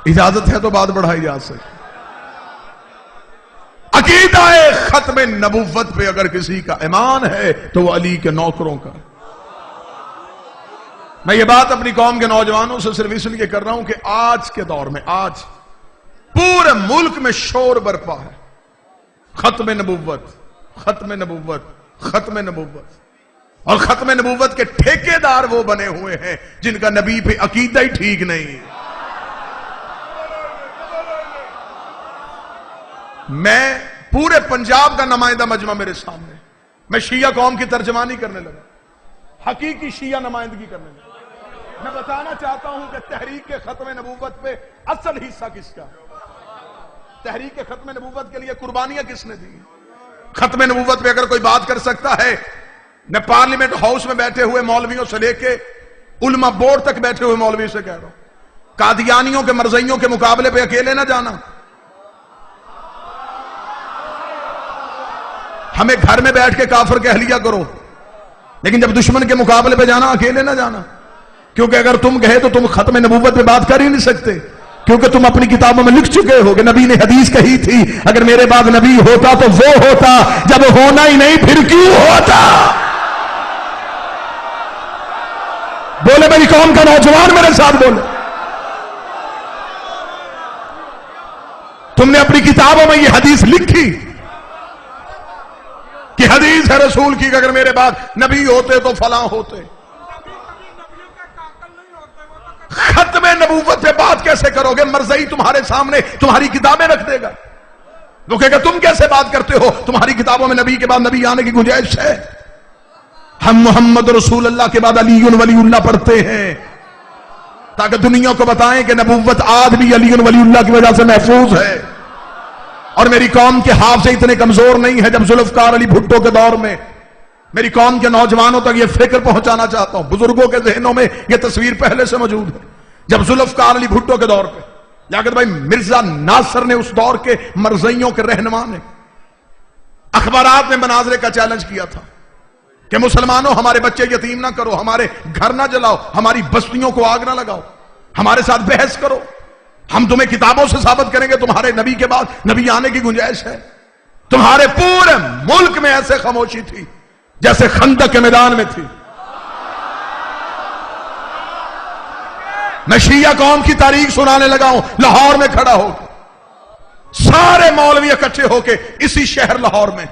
اجازت ہے تو بات بڑھائی جا سکتی۔ عقیدہ ختم نبوت پہ اگر کسی کا ایمان ہے تو وہ علی کے نوکروں کا۔ میں یہ بات اپنی قوم کے نوجوانوں سے صرف اس لیے کر رہا ہوں کہ آج کے دور میں آج پورے ملک میں شور برپا ہے، ختم نبوت، ختم نبوت، ختم نبوت، اور ختم نبوت کے ٹھیکیدار وہ بنے ہوئے ہیں جن کا نبی پہ عقیدہ ہی ٹھیک نہیں۔ میں پورے پنجاب کا نمائندہ مجمع میرے سامنے، میں شیعہ قوم کی ترجمانی کرنے لگا، حقیقی شیعہ نمائندگی کرنے لگا۔ میں بتانا چاہتا ہوں کہ تحریک کے ختم نبوت پہ اصل حصہ کس کا؟ تحریک کے ختم نبوت کے لیے قربانیاں کس نے دی؟ ختم نبوت پہ اگر کوئی بات کر سکتا ہے، میں پارلیمنٹ ہاؤس میں بیٹھے ہوئے مولویوں سے لے کے علماء بورڈ تک بیٹھے ہوئے مولوی سے کہہ رہا ہوں، قادیانیوں کے مرزائیوں کے مقابلے پہ اکیلے نہ جانا۔ ہمیں گھر میں بیٹھ کے کافر کہہ لیا کرو، لیکن جب دشمن کے مقابلے پہ جانا اکیلے نہ جانا، کیونکہ اگر تم کہے تو تم ختم نبوت پہ بات کر ہی نہیں سکتے، کیونکہ تم اپنی کتابوں میں لکھ چکے ہو کہ نبی نے حدیث کہی تھی اگر میرے بعد نبی ہوتا تو وہ ہوتا، جب ہونا ہی نہیں پھر کیوں ہوتا؟ بولے میری قوم کا نوجوان میرے ساتھ بولے، تم نے اپنی کتابوں میں یہ حدیث لکھی کہ حدیث ہے رسول کی کہ اگر میرے بعد نبی ہوتے تو فلاں ہوتے۔ ختم نبوت سے بات کیسے کرو گے؟ مرزائی تمہارے سامنے تمہاری کتابیں رکھ دے گا، وہ کہے گا تم کیسے بات کرتے ہو، تمہاری کتابوں میں نبی کے بعد نبی آنے کی گنجائش ہے؟ ہم محمد رسول اللہ کے بعد علی ولی اللہ پڑھتے ہیں تاکہ دنیا کو بتائیں کہ نبوت آج بھی علی ولی اللہ کی وجہ سے محفوظ ہے، اور میری قوم کے حافظ اتنے کمزور نہیں ہے۔ جب ذوالفقار علی بھٹو کے دور میں میری قوم کے نوجوانوں تک یہ فکر پہنچانا چاہتا ہوں، بزرگوں کے ذہنوں میں یہ تصویر پہلے سے موجود ہے، جب ذوالفقار علی بھٹو کے دور پہ لیاقت بھائی مرزا ناصر نے، اس دور کے مرزائیوں کے رہنما نے اخبارات میں مناظرے کا چیلنج کیا تھا کہ مسلمانوں ہمارے بچے یتیم نہ کرو، ہمارے گھر نہ جلاؤ، ہماری بستیوں کو آگ نہ لگاؤ، ہمارے ساتھ بحث کرو، ہم تمہیں کتابوں سے ثابت کریں گے تمہارے نبی کے بعد نبی آنے کی گنجائش ہے۔ تمہارے پورے ملک میں ایسے خاموشی تھی جیسے خندق کے میدان میں تھی۔ میں شیعہ قوم کی تاریخ سنانے لگا ہوں لاہور میں کھڑا ہو کے، سارے مولوی اکٹھے ہو کے اسی شہر لاہور میں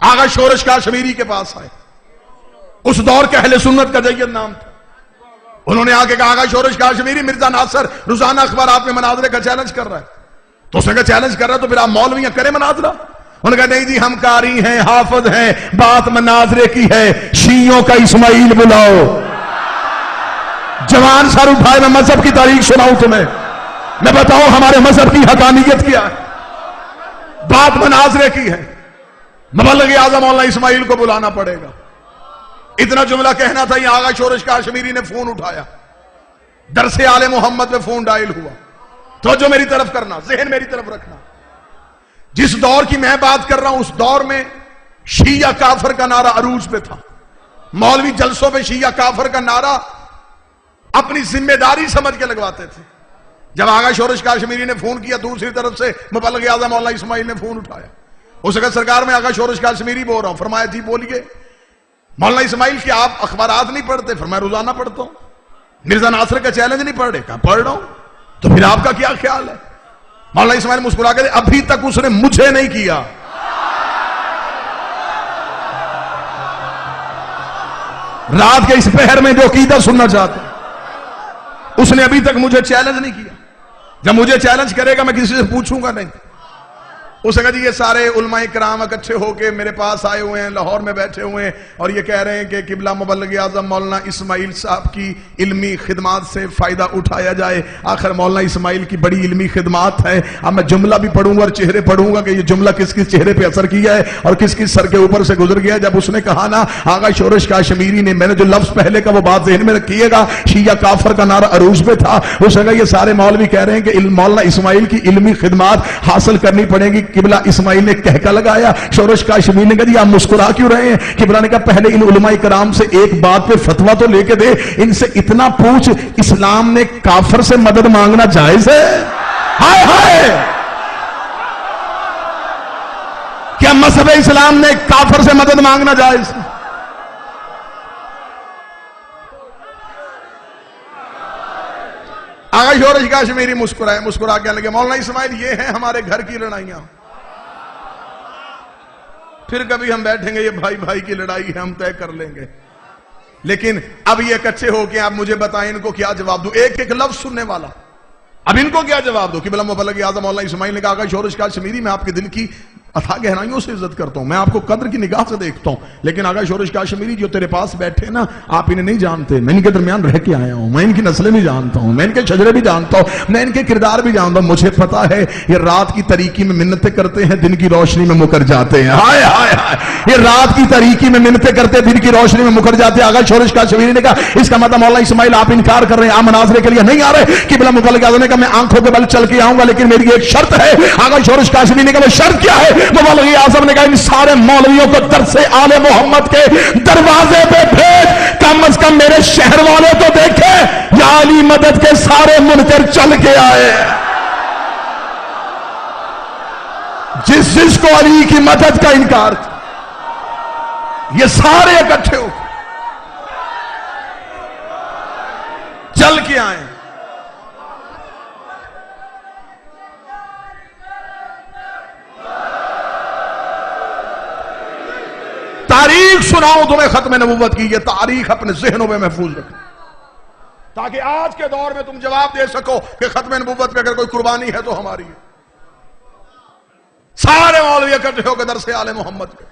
آغا شورش کاشمیری کے پاس آئے، اس دور کے اہل سنت کا جید نام تھا۔ انہوں نے آگے کہا آغا شورش کاشمیری مرزا ناصر روزانہ اخبارات میں مناظرے کا چیلنج کر رہا ہے، تو اس نے کہا چیلنج کر رہا ہے تو پھر آپ مولویاں کریں مناظرہ؟ انہوں نے کہا نہیں جی ہم قاری ہیں، حافظ ہیں، بات مناظرے کی ہے، شیعوں کا اسماعیل بلاؤ۔ جوان سر اٹھائے، میں مذہب کی تاریخ سناؤں تمہیں، میں بتاؤں ہمارے مذہب کی حقانیت کیا ہے، بات مناظرے کی ہے، مبلغ اعظم مولانا اسماعیل کو بلانا پڑے گا۔ اتنا جملہ کہنا تھا، یہ آغا شورش کاشمیری نے فون اٹھایا، درس آل محمد میں فون ڈائل ہوا۔ توجہ میری طرف کرنا، ذہن میری طرف رکھنا، جس دور کی میں بات کر رہا ہوں اس دور میں شیعہ کافر کا نعرہ عروج پہ تھا۔ مولوی جلسوں پہ شیعہ کافر کا نعرہ اپنی ذمہ داری سمجھ کے لگواتے تھے۔ جب آغا شورش کاشمیری نے فون کیا، دوسری طرف سے مبلغ اعظم مولانا اسماعیل نے فون اٹھایا، اس نے کہا سرکار میں آغا شورش کاشمیری بول رہا ہوں۔ فرمایا جی بولیے۔ مولانا اسماعیل کہ آپ اخبارات نہیں پڑھتے؟ فرمایا روزانہ پڑھتا ہوں۔ مرزا ناصر کا چیلنج نہیں پڑھ رہے؟ کہا پڑھ رہا ہوں۔ تو پھر آپ کا کیا خیال ہے؟ مولانا اسماعیل مسکرا کے ابھی تک اس نے مجھے نہیں کیا، رات کے اس پہر میں جو عقیدہ سننا چاہتے ہیں اس نے ابھی تک مجھے چیلنج نہیں کیا۔ جب مجھے چیلنج کرے گا میں کسی سے پوچھوں گا نہیں۔ اس نے کہا جی یہ سارے علماء کرام اکٹھے ہو کے میرے پاس آئے ہوئے ہیں، لاہور میں بیٹھے ہوئے ہیں، اور یہ کہہ رہے ہیں کہ قبلہ مبلغ اعظم مولانا اسماعیل صاحب کی علمی خدمات سے فائدہ اٹھایا جائے۔ آخر مولانا اسماعیل کی بڑی علمی خدمات ہے۔ اب میں جملہ بھی پڑھوں گا اور چہرے پڑھوں گا کہ یہ جملہ کس کس چہرے پہ اثر کیا ہے اور کس کس سر کے اوپر سے گزر گیا ہے۔ جب اس نے کہا نا آغا شورش کاشمیری نے، میں نے جو لفظ پہلے کا وہ بات ذہن میں رکھیے گا، شیعہ کافر کا نعرہ عروج پہ تھا۔ اس نے کہا یہ سارے مولوی کہہ رہے ہیں کہ مولانا اسماعیل کی علمی خدمات حاصل کرنی پڑے گی، قبلہ اسماعیل نے کہکا لگایا. شورش کاشمی نے کہا جی آپ مسکرا کیوں رہے ہیں؟ قبلہ نے کہا پہلے ان علماء کرام سے ایک بات پہ فتویٰ تو لے کے دے, ان سے اتنا پوچھ اسلام نے کافر سے مدد مانگنا جائز ہے؟ ہائے ہائے, کیا مذہب اسلام نے کافر سے مدد مانگنا جائز؟ آغا شورش کاشمیری مسکرائے, مسکرا کے لگے مولانا اسماعیل یہ ہیں ہمارے گھر کی لڑائیاں, پھر کبھی ہم بیٹھیں گے یہ بھائی بھائی کی لڑائی ہے ہم طے کر لیں گے, لیکن اب یہ اکٹھے ہو کے آپ مجھے بتائیں ان کو کیا جواب دوں, ایک ایک لفظ سننے والا, اب ان کو کیا جواب دوں؟ قبلہ مبلغ اعظم مولانا اسماعیل نے کہا آغا شورش کاشمیری میں آپ کے دل کی اتھا گہرائیوں سے عزت کرتا ہوں, میں آپ کو قدر کی نگاہ سے دیکھتا ہوں, لیکن آغا شورش کاشمیری جو تیرے پاس بیٹھے نا آپ انہیں نہیں جانتے, میں ان کے درمیان رہ کے آیا ہوں, میں ان کی نسلیں بھی جانتا ہوں, میں ان کے شجرے بھی جانتا ہوں, میں ان کے کردار بھی جانتا ہوں, مجھے پتا ہے یہ رات کی تاریکی میں منتیں کرتے ہیں دن کی روشنی میں مکر جاتے ہیں. ہائے ہائے ہائے, یہ رات کی تاریکی میں منتیں کرتے دن کی روشنی میں مکر جاتے ہیں. آغا شورش کاشمیری نے کہا اس کا مطلب مولانا اسماعیل آپ انکار کر رہے ہیں, آپ مناظرے کے لیے نہیں آ رہے؟ قبلہ مبلغ اعظم نے کہا میں آنکھوں کے بل چل کے آؤں گا لیکن میری ایک شرط ہے. آغا شورش کاشمیری نے کہا وہ شرط کیا ہے؟ مبلغ اعظم نے کہا ان سارے مولویوں کو درس آل محمد کے دروازے پہ بھیج, کم از کم میرے شہر والے تو دیکھیں یا علی مدد کے سارے منکر چل کے آئے. جس کو علی کی مدد کا انکار تھا یہ سارے اکٹھے ہو چل کے آئے. تاریخ سناؤں تمہیں ختم نبوت کی, یہ تاریخ اپنے ذہنوں میں محفوظ رکھنا تاکہ آج کے دور میں تم جواب دے سکو کہ ختم نبوت پہ اگر کوئی قربانی ہے تو ہماری ہے. سارے مولوی اکٹھے ہو کے درس آل محمد کے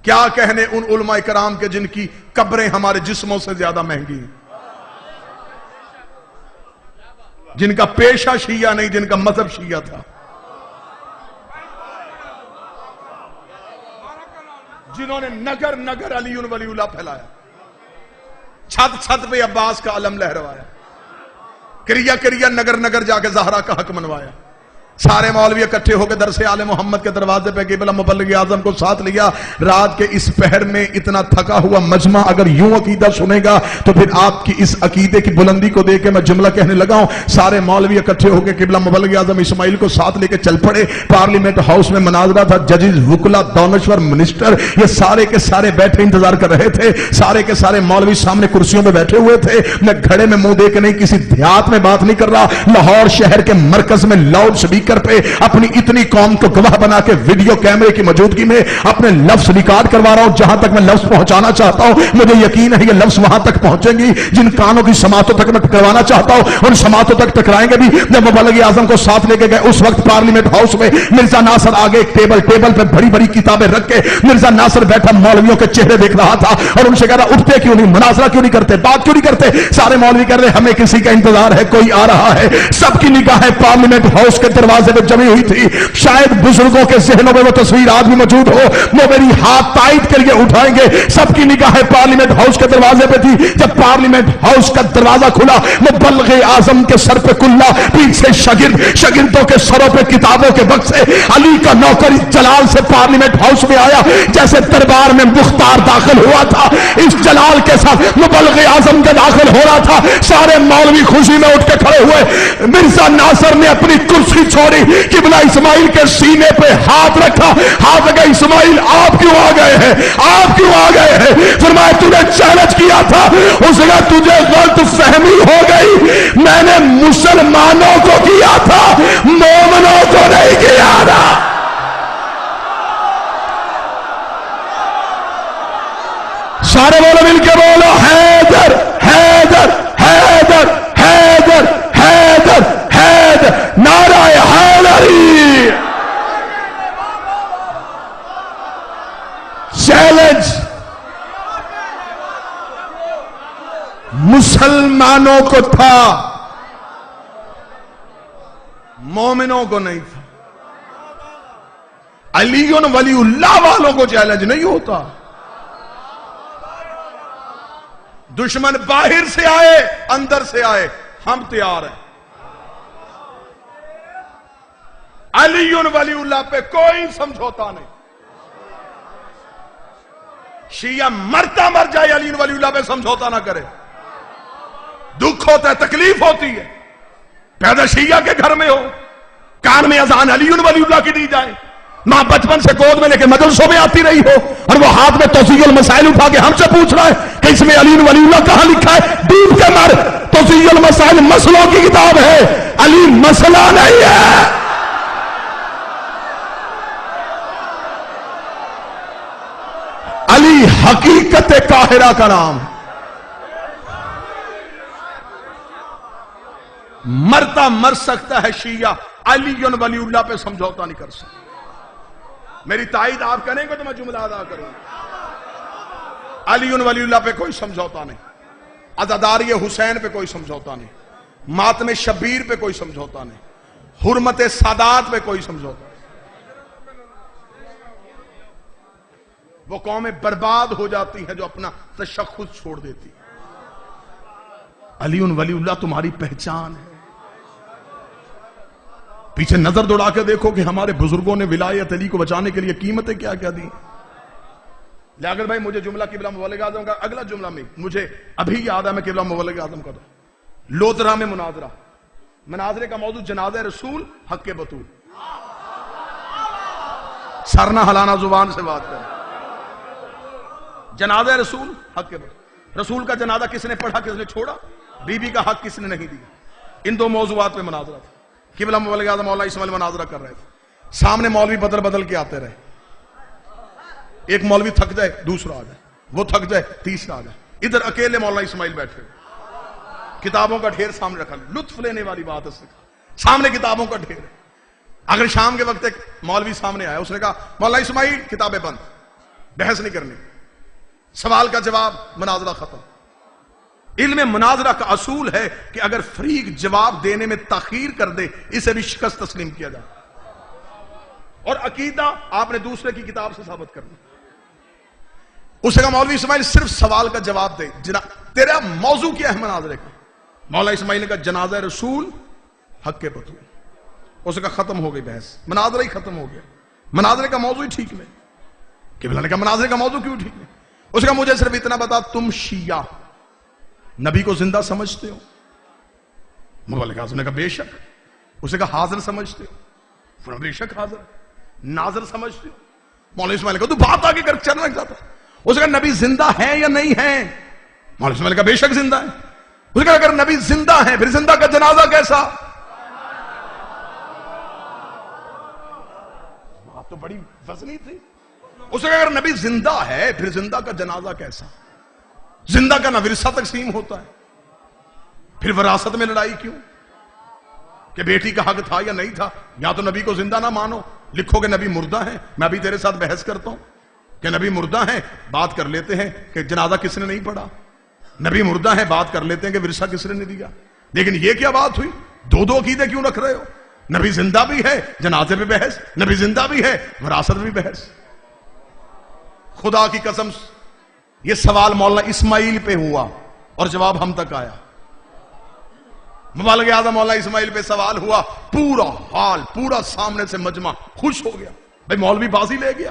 کیا کہنے ان علماء کرام کے جن کی قبریں ہمارے جسموں سے زیادہ مہنگی ہیں, جن کا پیشہ شیعہ نہیں جن کا مذہب شیعہ تھا, جنہوں نے نگر نگر علی ولی اللہ پھیلایا, چھت چھت پہ عباس کا علم لہروایا, کریا کریا نگر نگر جا کے زہرا کا حق منوایا. سارے مولوی اکٹھے ہو کے درس آل محمد کے دروازے پہ قبلہ مبلغ اعظم کو ساتھ لیا. رات کے اس پہر میں اتنا تھکا ہوا مجمع اگر یوں عقیدہ سنے گا تو پھر آپ کی اس عقیدے کی بلندی کو دیکھ کے میں جملہ کہنے لگا ہوں. سارے مولوی اکٹھے ہو کے قبلہ مبلغ اعظم اسماعیل کو ساتھ لے کے چل پڑے. پارلیمنٹ ہاؤس میں مناظرہ تھا, ججز, وکلا, دانشور, منسٹر یہ سارے کے سارے بیٹھے انتظار کر رہے تھے. سارے کے سارے مولوی سامنے کرسیوں پہ بیٹھے ہوئے تھے. میں گھڑے میں منہ دے کے نہیں, کسی دیہات میں بات نہیں کر رہا, لاہور شہر کے مرکز میں لاؤڈ سپیکر پہ اپنی اتنی قوم کو گواہ بنا کے ویڈیو کیمرے کی موجودگی میں اپنے لفظ ریکارڈ کروا رہا ہوں. جہاں تک میں لفظ پہنچانا چاہتا ہوں مجھے یقین ہے یہ لفظ وہاں تک پہنچیں گی جن کانوں کی سماعتوں تک میں ٹکروانا چاہتا ہوں ان سماعتوں تک ٹکرائیں گے بھی. جب مبلغ اعظم کو ساتھ لے کے گئے اس وقت پارلیمنٹ ہاؤس میں مرزا ناصر آگے ایک ٹیبل پہ بڑی بڑی کتابیں رکھ کے مرزا ناصر بیٹھا مولویوں کے چہرے دیکھ رہا تھا اور ان سے کہہ رہا اٹھتے کیوں نہیں, مناظرہ کیوں نہیں کرتے, بات کیوں نہیں کرتے. سارے مولوی کہہ رہے ہمیں کسی کا انتظار ہے, کوئی آ رہا ہے. سب کی نگاہیں پارلیمنٹ ہاؤس کے دروازے پہ جمی ہوئی تھی. شاید بزرگوں کے ذہنوں میں وہ تصویر آج بھی موجود ہو, وہ میری ہاتھ تائید کے لیے اٹھائیں گے. سب کی نگاہیں پارلیمنٹ ہاؤس کے دروازے پہ تھی. جب پارلیمنٹ ہاؤس کا دروازہ کھلا مبلغ اعظم کے سر پہ کلا, پیچھے شاگردوں کے سروں پہ کتابوں کے وقت سے علی کا نوکر جلال سے پارلیمنٹ ہاؤس میں آیا. جیسے دربار میں مختار داخل ہوا تھا اس جلال کے ساتھ مبلغ اعظم کے داخل ہو رہا تھا. سارے مولوی خوشی میں اٹھ کے کھڑے ہوئے. مرزا ناصر نے اپنی کرسی چھوڑی, قبلہ اسماعیل کے سینے پہ ہاتھ رکھا, ہاتھ لگا اسماعیل آپ کیوں آ گئے ہیں, آپ کیوں آ گئے ہیں. فرمایا تو نے چیلنج کیا تھا, اس نے تجھے غلط فہمی ہو گئی, میں نے مسلمانوں کو کیا تھا مومنوں کو نہیں کیا تھا. سارے بولو مل کے بولو حیدر حیدر حیدر حیدر حیدر حیدر, نعرہ حیدری. چیلنج مسلمانوں کو تھا مومنوں کو نہیں تھا. علی ولی اللہ والوں کو چیلنج نہیں ہوتا. دشمن باہر سے آئے اندر سے آئے ہم تیار ہیں. علی ولی اللہ پہ کوئی سمجھوتا نہیں. شیعہ مرتا مر جائے علی ولی اللہ پہ سمجھوتا نہ کرے. دکھ ہوتا ہے, تکلیف ہوتی ہے, پیدا شیعہ کے گھر میں ہو, کان میں اذان علی ولی اللہ کی دی جائے, ماں بچپن سے گود میں لے کے مدرسوں میں آتی رہی ہو, اور وہ ہاتھ میں توضیح المسائل اٹھا کے ہم سے پوچھ رہا ہے کہ اس میں علی ولی اللہ کہاں لکھا ہے. ڈوب کے مر, توضیح المسائل مسئلوں کی کتاب ہے, علی مسئلہ نہیں ہے. علی حقیقت قاہرہ کا نام. مرتا مر سکتا ہے شیعہ, علی ولی اللہ پہ سمجھوتا نہیں کر سکتا. میری تائید آپ کریں گے تو میں جملہ ادا کروں. علی ولی اللہ پہ کوئی سمجھوتا نہیں, عزاداری حسین پہ کوئی سمجھوتا نہیں, ماتم شبیر پہ کوئی سمجھوتا نہیں, حرمت سادات پہ کوئی سمجھوتا نہیں. وہ قومیں برباد ہو جاتی ہیں جو اپنا تشخص چھوڑ دیتی. علی ولی اللہ تمہاری پہچان ہے. پیچھے نظر دوڑا کے دیکھو کہ ہمارے بزرگوں نے ولایت علی کو بچانے کے لیے قیمتیں کیا کیا دی. لیاقت بھائی مجھے جملہ قبلہ مبلغ اعظم کا اگلا جملہ میں مجھے ابھی یاد ہے, میں قبلہ مبلغ اعظم کا دوں. لودھرا میں مناظرے کا موضوع جنازہ رسول حق بطول. سر نہ ہلانا, زبان سے بات کریں. جنازہ رسول حق بطول. رسول کا جنازہ کس نے پڑھا, کس نے چھوڑا, بی بی کا حق کس نے نہیں دیا. ان دو موضوعات پہ مناظرہ تھا. قبلہ مبلغ اعظم مولا اسماعیل مناظرہ کر رہے تھے. سامنے مولوی بدل بدل کے آتے رہے. ایک مولوی تھک جائے دوسرا آ جائے, وہ تھک جائے تیسرا آ جائے. ادھر اکیلے مولا اسماعیل بیٹھے, کتابوں کا ڈھیر سامنے رکھا. لطف لینے والی بات ہے, سامنے کتابوں کا ڈھیر. اگر شام کے وقت ایک مولوی سامنے آیا, اس نے کہا مولا اسماعیل کتابیں بند, بحث نہیں کرنی, سوال کا جواب, مناظرہ ختم. علم مناظرہ کا اصول ہے کہ اگر فریق جواب دینے میں تاخیر کر دے اسے بھی شکست تسلیم کیا جائے. اور عقیدہ آپ نے دوسرے کی کتاب سے ثابت کرنا. اسے کہا مولوی اسماعیل صرف سوال کا جواب دے, تیرا موضوع کیا ہے مناظرے کا. مولا اسماعیل نے کہا جنازہ رسول حق بطول. اسے کہا ختم ہو گئی بحث, مناظرہ ہی ختم ہو گیا. مناظرے کا موضوع ہی ٹھیک نہیں. قبلہ نے کہا مناظرے کا موضوع کیوں ٹھیک نہیں. اسے کہا مجھے صرف اتنا بتا, تم شیعہ نبی کو زندہ سمجھتے ہو. مبلغ اعظم نے کہا بے شک. اسے کہا حاضر سمجھتے ہو. بے شک حاضر. ناظر سمجھتے ہو. مولا اسماعیل نے کہا تو بات آگے کر چلنا چاہتا. اسے کہا نبی زندہ ہے یا نہیں ہے. مولا اسماعیل نے کہا بے شک زندہ ہے. اسے کہا اگر نبی زندہ ہے پھر زندہ کا جنازہ کیسا. بات تو بڑی وزنی تھی. اسے کہا اگر نبی زندہ ہے پھر زندہ کا جنازہ کیسا. زندہ کا نہ ورثہ تقسیم ہوتا ہے, پھر وراثت میں لڑائی کیوں کہ بیٹی کا حق تھا یا نہیں تھا. یا تو نبی کو زندہ نہ مانو, لکھو کہ نبی مردہ ہیں, میں ابھی تیرے ساتھ بحث کرتا ہوں کہ نبی مردہ ہیں, بات کر لیتے ہیں کہ جنازہ کس نے نہیں پڑھا. نبی مردہ ہیں, بات کر لیتے ہیں کہ ورثہ کس نے نہیں دیا. لیکن یہ کیا بات ہوئی, دو عقیدے کیوں رکھ رہے ہو. نبی زندہ بھی ہے, جنازے پہ بحث. نبی زندہ بھی ہے, وراثت بھی بحث. خدا کی قسم یہ سوال مولانا اسماعیل پہ ہوا اور جواب ہم تک آیا. مبلغ اعظم مولانا اسماعیل پہ سوال ہوا, پورا حال پورا سامنے سے مجمع خوش ہو گیا. بھئی مولوی بازی لے گیا.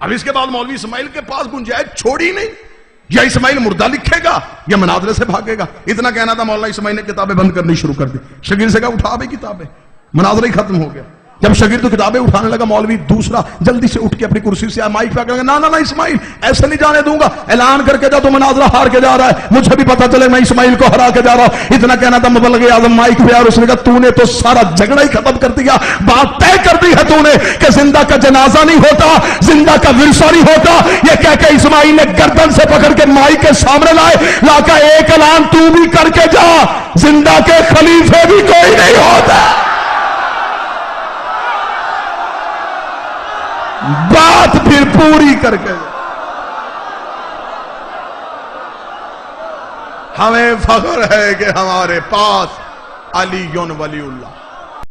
اب اس کے بعد مولوی اسماعیل کے پاس گنجائش چھوڑی نہیں, یا اسماعیل مردہ لکھے گا یا مناظرے سے بھاگے گا. اتنا کہنا تھا, مولانا اسماعیل نے کتابیں بند کرنی شروع کر دی. شاگرد سے کہا اٹھا بھی کتابیں, مناظرہ ہی ختم ہو گیا. جب شاگرد تو کتابیں اٹھانے لگا, مولوی دوسرا جلدی سے اٹھ کے اپنی کرسی سے مائک پہ کہا نا نا نا اسماعیل ایسے نہیں جانے دوں گا, اعلان کر کے جا تو مناظرہ ہار کے جا رہا ہے, مجھے بھی پتا چلے میں اسماعیل کو ہرا کے جا رہا ہوں. اتنا کہنا تھا, مبلغ اعظم مائک پہ, اور اس نے کہا تو نے تو سارا جھگڑا ہی ختم کر دیا. بات طے کر دی ہے تو نے کہ زندہ کا جنازہ نہیں ہوتا, زندہ کا ورثہ نہیں ہوتا. یہ کہہ کے اسماعیل نے گردن سے پکڑ کے مائک کے سامنے لائے, لا کر ایک اعلان تو بھی کر کے جا, زندہ کے خلیفے بھی کوئی نہیں ہوتا. بات پھر پوری کر کے ہمیں فخر ہے کہ ہمارے پاس علی ولی اللہ.